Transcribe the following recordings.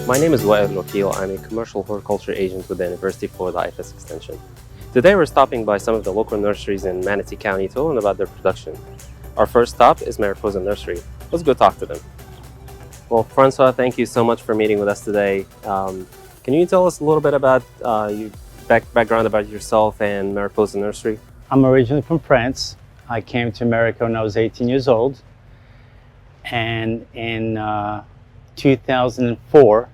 My name is Wael Wakil. I'm a commercial horticulture agent with the University of Florida IFS Extension. Today we're stopping by some of the local nurseries in Manatee County to learn about their production. Our first stop is Mariposa Nursery. Let's go talk to them. Well, Francois, thank you so much for meeting with us today. Can you tell us a little bit about your background about yourself and Mariposa Nursery? I'm originally from France. I came to America when I was 18 years old. And in 2004,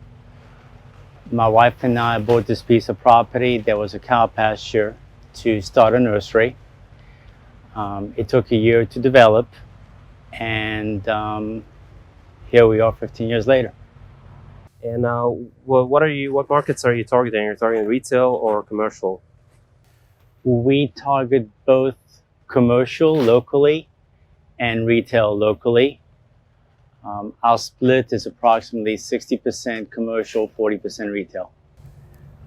my wife and I bought this piece of property that was a cow pasture to start a nursery. It took a year to develop, and here we are 15 years later. And what markets are you targeting? Are you targeting retail or commercial? We target both commercial locally and retail locally. Our split is approximately 60% commercial, 40% retail.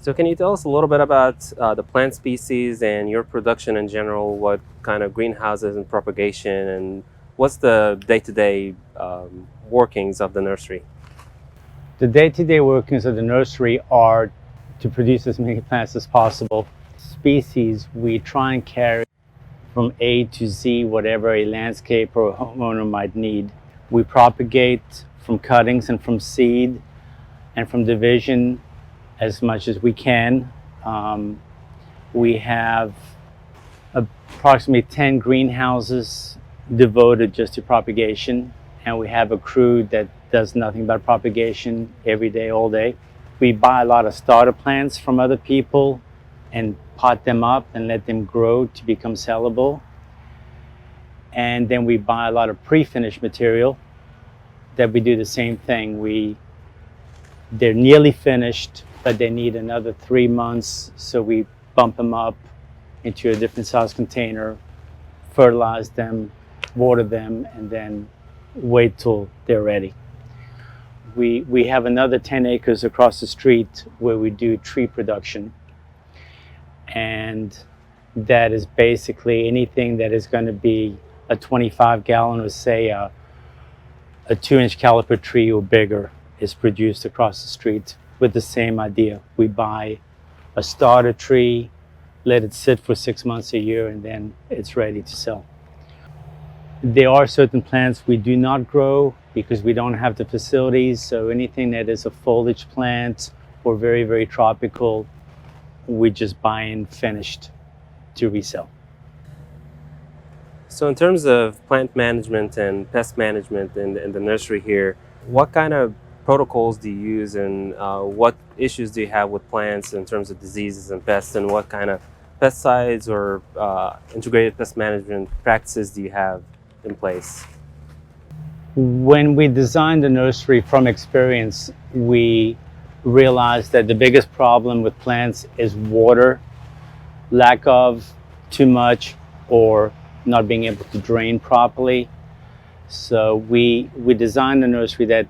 So can you tell us a little bit about the plant species and your production in general? What kind of greenhouses and propagation, and what's the day-to-day workings of the nursery? The day-to-day workings of the nursery are to produce as many plants as possible. Species, we try and carry from A to Z whatever a landscaper or homeowner might need. We propagate from cuttings and from seed and from division as much as we can. We have approximately 10 greenhouses devoted just to propagation, and we have a crew that does nothing but propagation every day, all day. We buy a lot of starter plants from other people and pot them up and let them grow to become sellable. And then we buy a lot of pre-finished material that we do the same thing. They're nearly finished, but they need another 3 months, so we bump them up into a different size container, fertilize them, water them, and then wait till they're ready. We have another 10 acres across the street where we do tree production, and that is basically anything that is going to be a 25-gallon or say a 2-inch caliper tree or bigger is produced across the street with the same idea. We buy a starter tree, let it sit for 6 months, a year, and then it's ready to sell. There are certain plants we do not grow because we don't have the facilities, so anything that is a foliage plant or very, very tropical, we just buy in finished to resell. So in terms of plant management and pest management in the nursery here, what kind of protocols do you use, and what issues do you have with plants in terms of diseases and pests, and what kind of pesticides or integrated pest management practices do you have in place? When we designed the nursery from experience, we realized that the biggest problem with plants is water, lack of, too much, or not being able to drain properly. So we designed the nursery that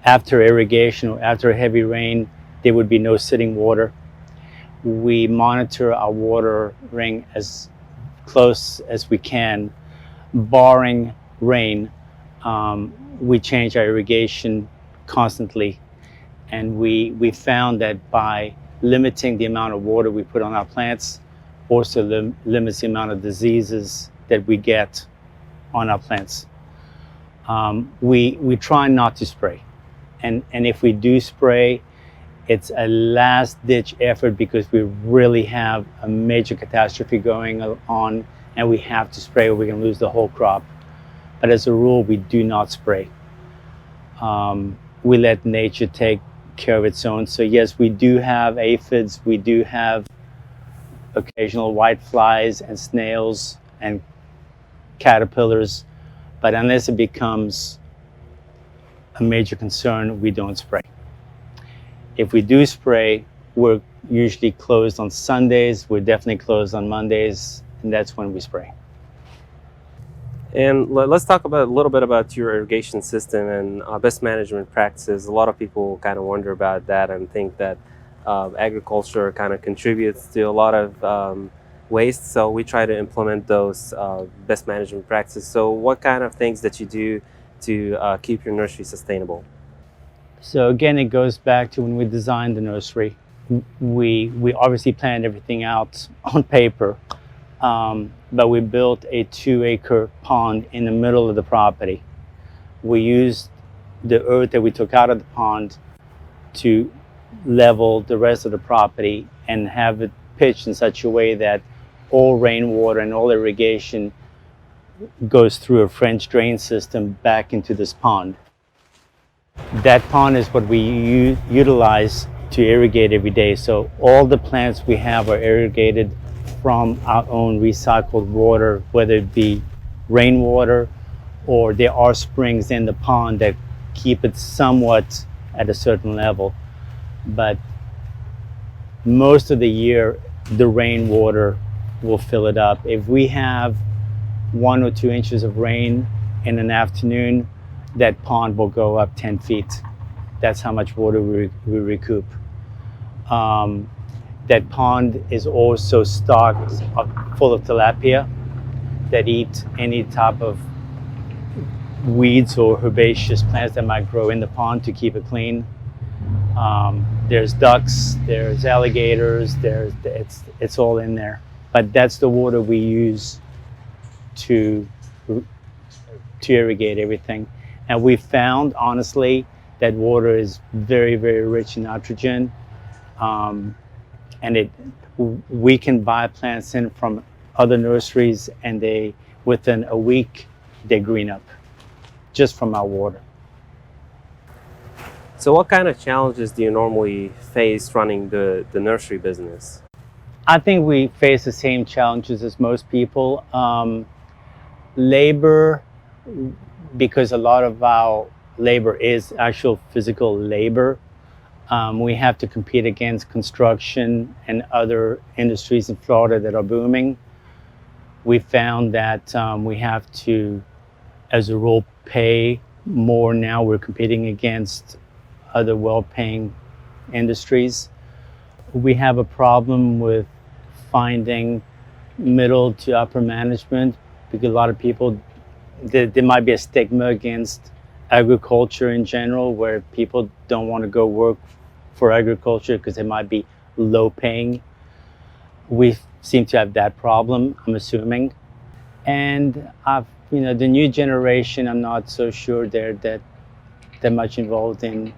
after irrigation or after heavy rain, there would be no sitting water. We monitor our watering as close as we can. Barring rain, we change our irrigation constantly. And we found that by limiting the amount of water we put on our plants, also limits the amount of diseases that we get on our plants. We try not to spray. And if we do spray, it's a last-ditch effort because we really have a major catastrophe going on and we have to spray or we're going to lose the whole crop. But as a rule, we do not spray. We let nature take care of its own. So yes, we do have aphids, we do have occasional white flies and snails and caterpillars, but unless it becomes a major concern, we don't spray. If we do spray, we're usually closed on Sundays, we're definitely closed on Mondays, and that's when we spray. And let's talk about a little bit about your irrigation system and pest management practices. A lot of people kind of wonder about that and think that agriculture kind of contributes to a lot of waste, so we try to implement those best management practices. So what kind of things that you do to keep your nursery sustainable? So again, it goes back to when we designed the nursery. We obviously planned everything out on paper, but we built a 2-acre pond in the middle of the property. We used the earth that we took out of the pond to level the rest of the property and have it pitched in such a way that all rainwater and all irrigation goes through a French drain system back into this pond. That pond is what we utilize to irrigate every day. So all the plants we have are irrigated from our own recycled water, whether it be rainwater or there are springs in the pond that keep it somewhat at a certain level. But most of the year, the rainwater will fill it up. If we have 1 or 2 inches of rain in an afternoon, that pond will go up 10 feet. That's how much water we recoup. That pond is also stocked full of tilapia that eat any type of weeds or herbaceous plants that might grow in the pond to keep it clean. There's ducks, there's alligators, it's all in there. But that's the water we use to irrigate everything. And we found, honestly, that water is very, very rich in nitrogen. And we can buy plants in from other nurseries, and within a week, they green up just from our water. So what kind of challenges do you normally face running the nursery business? I think we face the same challenges as most people. Labor, because a lot of our labor is actual physical labor. We have to compete against construction and other industries in Florida that are booming. We found that we have to, as a rule, pay more now. We're competing against other well-paying industries. We have a problem with finding middle to upper management because a lot of people, there might be a stigma against agriculture in general, where people don't want to go work for agriculture because it might be low paying. We seem to have that problem, I'm assuming. And the new generation, I'm not so sure they're that much involved in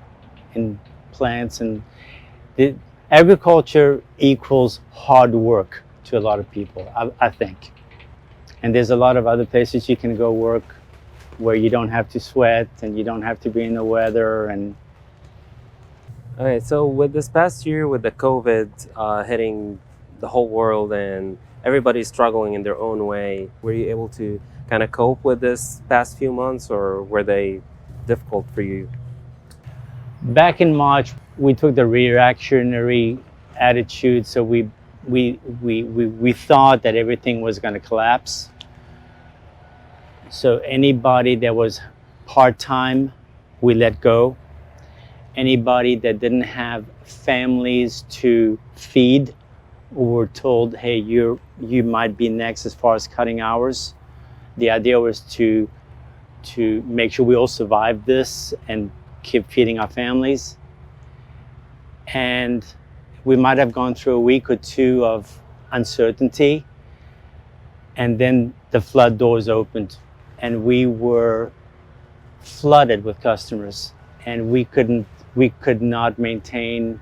plants, and the agriculture equals hard work to a lot of people, I think. And there's a lot of other places you can go work where you don't have to sweat and you don't have to be in the weather. And Okay, so with this past year, with the COVID hitting the whole world and everybody's struggling in their own way, were you able to kind of cope with this past few months, or were they difficult for you? back in March, we took the reactionary attitude. So we thought that everything was going to collapse. So anybody that was part-time, we let go. Anybody that didn't have families to feed, were told, hey, you might be next as far as cutting hours. The idea was to make sure we all survive this and keep feeding our families. And we might have gone through a week or two of uncertainty, and then the flood doors opened and we were flooded with customers, and we could not maintain.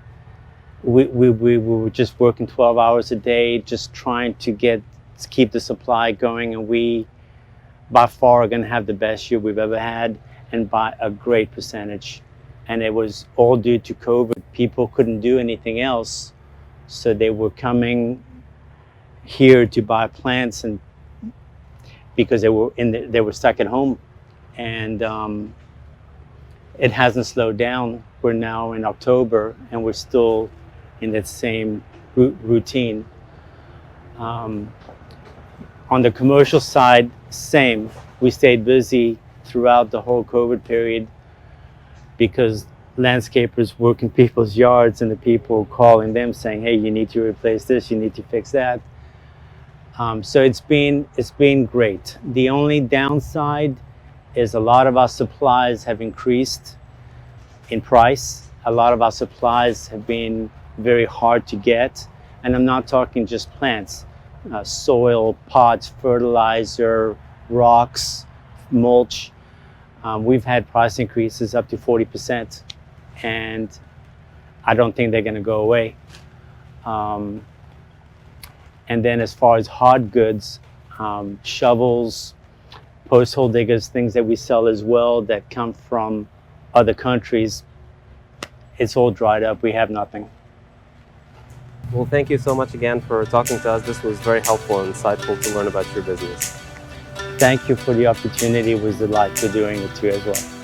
We were just working 12 hours a day, just trying to keep the supply going, and we by far are going to have the best year we've ever had, and by a great percentage. And it was all due to COVID. People couldn't do anything else, so they were coming here to buy plants, and because they were stuck at home. And it hasn't slowed down. We're now in October and we're still in that same routine. On the commercial side, same. We stayed busy throughout the whole COVID period because landscapers work in people's yards, and the people calling them saying, hey, you need to replace this, you need to fix that. So it's been great. The only downside is a lot of our supplies have increased in price. A lot of our supplies have been very hard to get, and I'm not talking just plants, soil, pots, fertilizer, rocks, mulch. We've had price increases up to 40%, and I don't think they're going to go away. And then as far as hard goods, shovels, post hole diggers, things that we sell as well that come from other countries, it's all dried up. We have nothing. Well, thank you so much again for talking to us. This was very helpful and insightful to learn about your business. Thank you for the opportunity. It was delightful doing it too as well.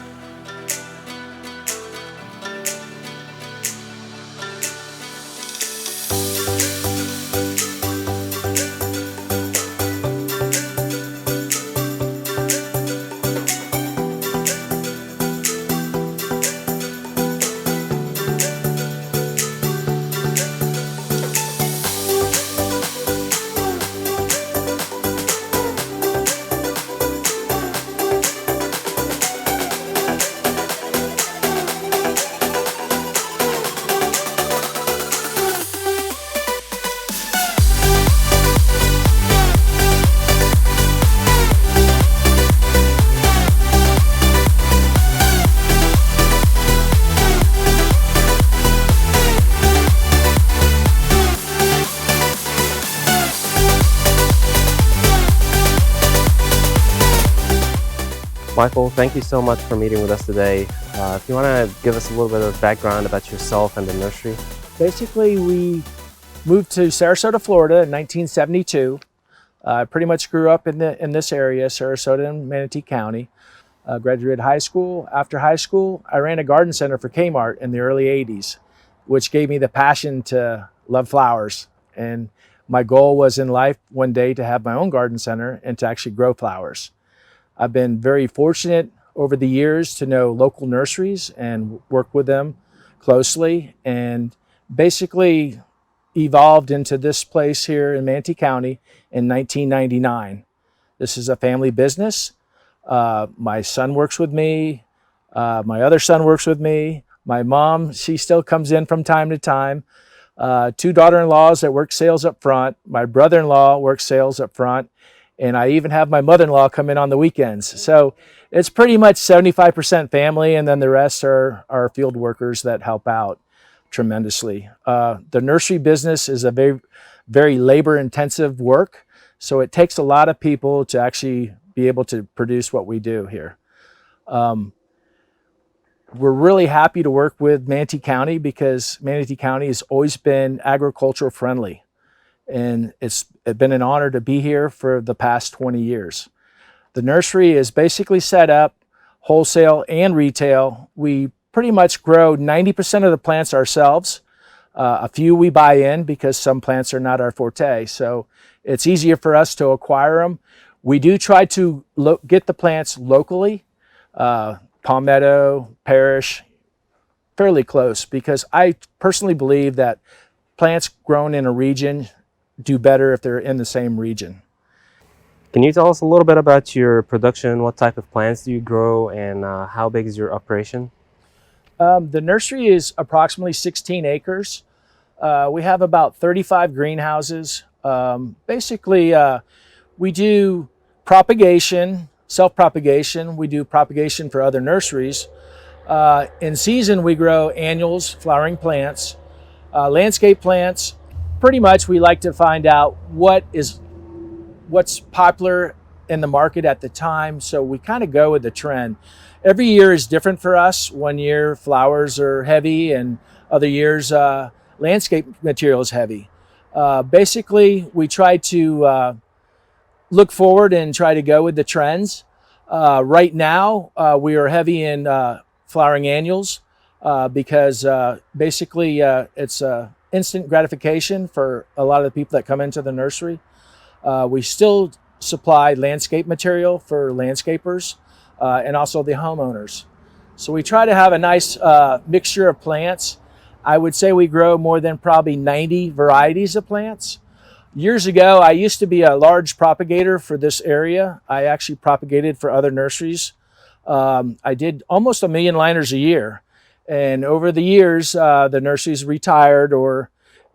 Michael, thank you so much for meeting with us today. If you want to give us a little bit of background about yourself and the nursery. Basically, we moved to Sarasota, Florida in 1972. Pretty much grew up in this area, Sarasota and Manatee County. Graduated high school. After high school, I ran a garden center for Kmart in the early 80s, which gave me the passion to love flowers. And my goal was in life one day to have my own garden center and to actually grow flowers. I've been very fortunate over the years to know local nurseries and work with them closely, and basically evolved into this place here in Manatee County in 1999. This is a family business. My son works with me. My other son works with me. My mom, she still comes in from time to time. Two daughter-in-laws that work sales up front. My brother-in-law works sales up front. And I even have my mother-in-law come in on the weekends. So it's pretty much 75% family, and then the rest are field workers that help out tremendously. The nursery business is a very, very labor-intensive work, so it takes a lot of people to actually be able to produce what we do here. We're really happy to work with Manatee County because Manatee County has always been agricultural friendly. And it's been an honor to be here for the past 20 years. The nursery is basically set up wholesale and retail. We pretty much grow 90% of the plants ourselves. A few we buy in because some plants are not our forte. So it's easier for us to acquire them. We do try to get the plants locally, Palmetto, Parish, fairly close, because I personally believe that plants grown in a region do better if they're in the same region. Can you tell us a little bit about your production? What type of plants do you grow, and how big is your operation? The nursery is approximately 16 acres. We have about 35 greenhouses. Basically, we do propagation, self-propagation. We do propagation for other nurseries. In season, we grow annuals, flowering plants, landscape plants. Pretty much we like to find out what's popular in the market at the time, so we kind of go with the trend. Every year is different for us. One year flowers are heavy, and other years landscape material is heavy. Basically, we try to look forward and try to go with the trends. Right now, we are heavy in flowering annuals because basically it's instant gratification for a lot of the people that come into the nursery. We still supply landscape material for landscapers and also the homeowners. So we try to have a nice mixture of plants. I would say we grow more than probably 90 varieties of plants. Years ago, I used to be a large propagator for this area. I actually propagated for other nurseries. I did almost 1 million liners a year. And over the years, the nurseries retired or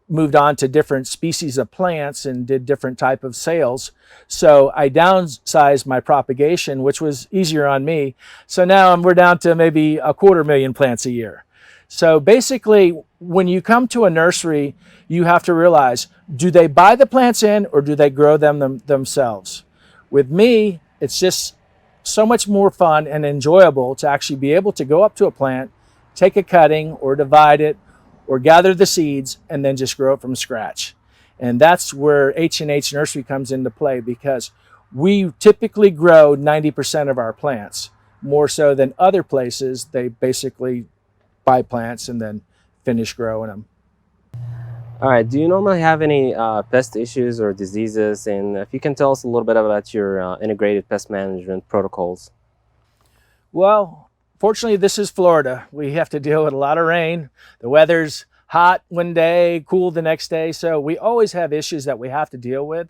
moved on to different species of plants and did different type of sales. So I downsized my propagation, which was easier on me. So now we're down to maybe 250,000 plants a year. So basically, when you come to a nursery, you have to realize, do they buy the plants in or do they grow them themselves? With me, it's just so much more fun and enjoyable to actually be able to go up to a plant, take a cutting or divide it or gather the seeds and then just grow it from scratch. And that's where H&H Nursery comes into play, because we typically grow 90% of our plants, more so than other places. They basically buy plants and then finish growing them. All right, do you normally have any pest issues or diseases? And if you can tell us a little bit about your integrated pest management protocols. Well, fortunately, this is Florida. We have to deal with a lot of rain. The weather's hot one day, cool the next day. So we always have issues that we have to deal with.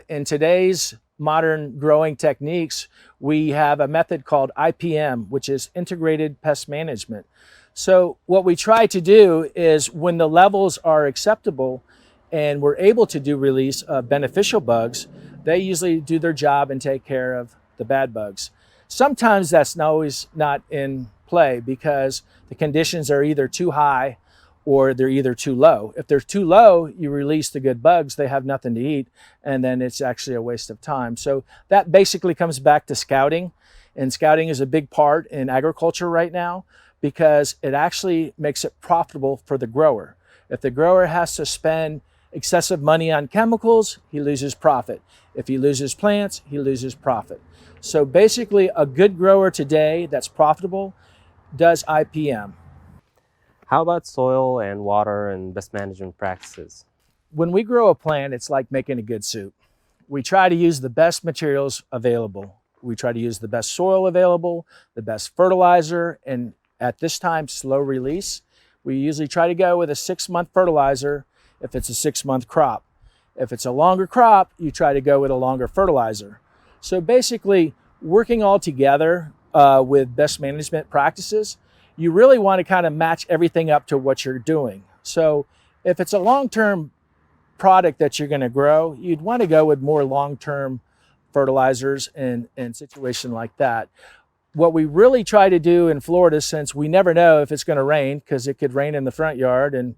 In today's modern growing techniques, we have a method called IPM, which is integrated pest management. So what we try to do is, when the levels are acceptable and we're able to do release of beneficial bugs, they usually do their job and take care of the bad bugs. Sometimes that's always not in play because the conditions are either too high or they're either too low. If they're too low, you release the good bugs, they have nothing to eat, and then it's actually a waste of time. So that basically comes back to scouting, and scouting is a big part in agriculture right now because it actually makes it profitable for the grower. If the grower has to spend excessive money on chemicals, he loses profit. If he loses plants, he loses profit. So basically, a good grower today that's profitable does IPM. How about soil and water and pest management practices? When we grow a plant, it's like making a good soup. We try to use the best materials available. We try to use the best soil available, the best fertilizer, and at this time, slow release. We usually try to go with a 6-month fertilizer if it's a 6-month crop. If it's a longer crop, you try to go with a longer fertilizer. So basically, working all together with best management practices, you really want to kind of match everything up to what you're doing. So if it's a long-term product that you're going to grow, you'd want to go with more long-term fertilizers and situation like that. What we really try to do in Florida, since we never know if it's going to rain, because it could rain in the front yard and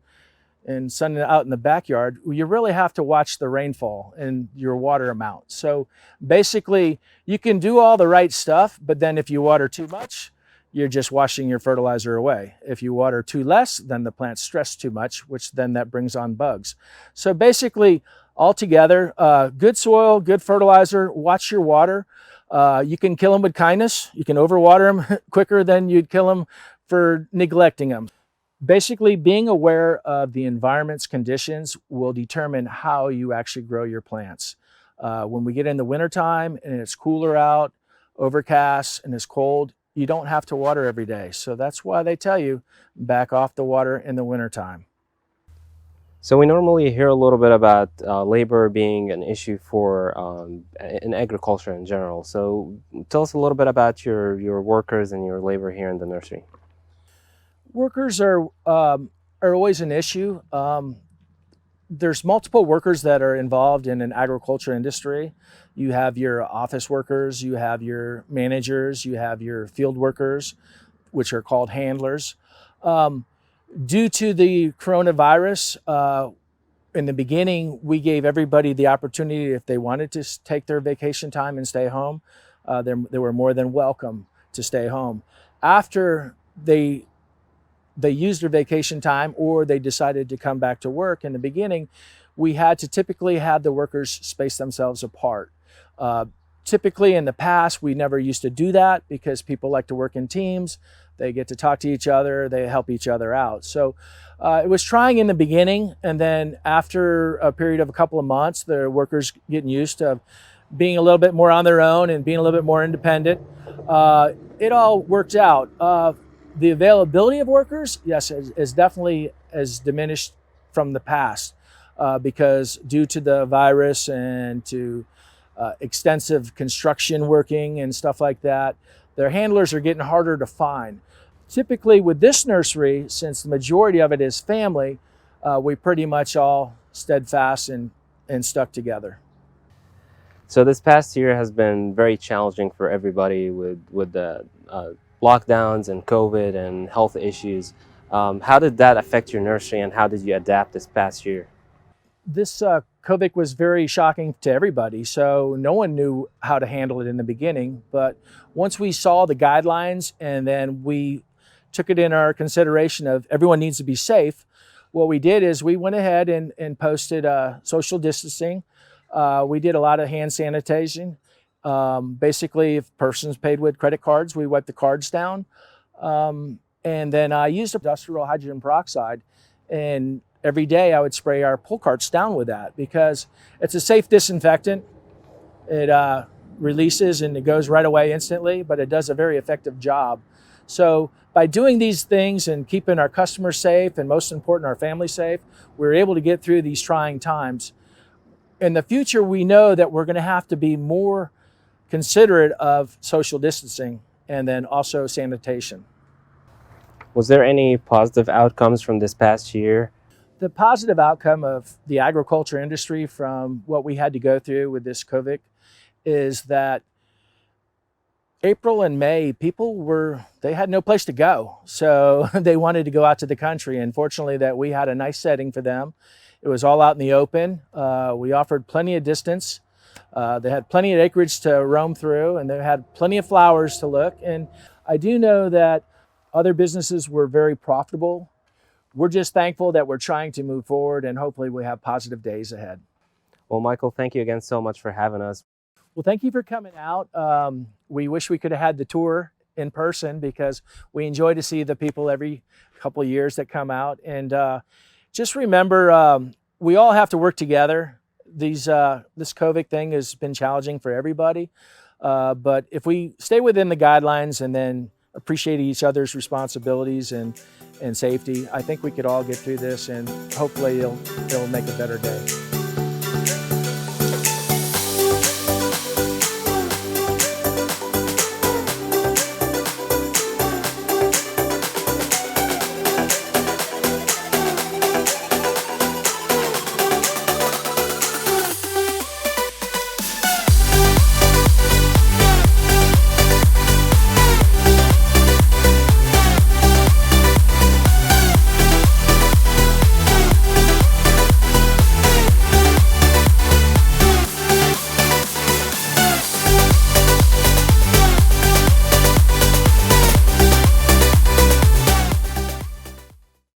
sun out in the backyard, you really have to watch the rainfall and your water amount. So basically, you can do all the right stuff, but then if you water too much, you're just washing your fertilizer away. If you water too less, then the plant's stressed too much, which then that brings on bugs. So basically, altogether, good soil, good fertilizer, watch your water. You can kill them with kindness. You can overwater them quicker than you'd kill them for neglecting them. Basically, being aware of the environment's conditions will determine how you actually grow your plants. When we get in the wintertime and it's cooler out, overcast, and it's cold, you don't have to water every day. So that's why they tell you, back off the water in the wintertime. So we normally hear a little bit about labor being an issue for in agriculture in general. So tell us a little bit about your workers and your labor here in the nursery. Workers are always an issue. There's multiple workers that are involved in an agriculture industry. You have your office workers, you have your managers, you have your field workers, which are called handlers. Due to the coronavirus, in the beginning, we gave everybody the opportunity, if they wanted to take their vacation time and stay home, they were more than welcome to stay home. After they used their vacation time or they decided to come back to work, in the beginning, we had to typically have the workers space themselves apart. Typically in the past, we never used to do that because people like to work in teams. They get to talk to each other, they help each other out. So it was trying in the beginning, and then after a period of a couple of months, the workers getting used to being a little bit more on their own and being a little bit more independent. It all worked out. The availability of workers, yes, is definitely has diminished from the past because due to the virus and to extensive construction working and stuff like that, their handlers are getting harder to find. Typically with this nursery, since the majority of it is family, we pretty much all steadfast and stuck together. So this past year has been very challenging for everybody with the lockdowns and COVID and health issues. How did that affect your nursery, and how did you adapt this past year? This COVID was very shocking to everybody, so no one knew how to handle it in the beginning. But once we saw the guidelines and then we took it in our consideration of everyone needs to be safe, what we did is we went ahead and posted social distancing. We did a lot of hand sanitizing. Basically, if persons paid with credit cards, we wiped the cards down. And then I used industrial hydrogen peroxide, and every day I would spray our pull carts down with that because it's a safe disinfectant. It releases and it goes right away instantly, but it does a very effective job. So by doing these things and keeping our customers safe, and most important, our family safe, we're able to get through these trying times. In the future, we know that we're going to have to be more considerate of social distancing and then also sanitation. Was there any positive outcomes from this past year? The positive outcome of the agriculture industry from what we had to go through with this COVID is that April and May, they had no place to go. So they wanted to go out to the country. And fortunately that we had a nice setting for them. It was all out in the open. We offered plenty of distance. They had plenty of acreage to roam through, and they had plenty of flowers to look. And I do know that other businesses were very profitable. We're just thankful that we're trying to move forward, and hopefully we have positive days ahead. Well, Michael, thank you again so much for having us. Well, thank you for coming out. We wish we could have had the tour in person because we enjoy to see the people every couple of years that come out. And just remember, we all have to work together. This COVID thing has been challenging for everybody. But if we stay within the guidelines and then appreciate each other's responsibilities and safety, I think we could all get through this, and hopefully it'll make a better day.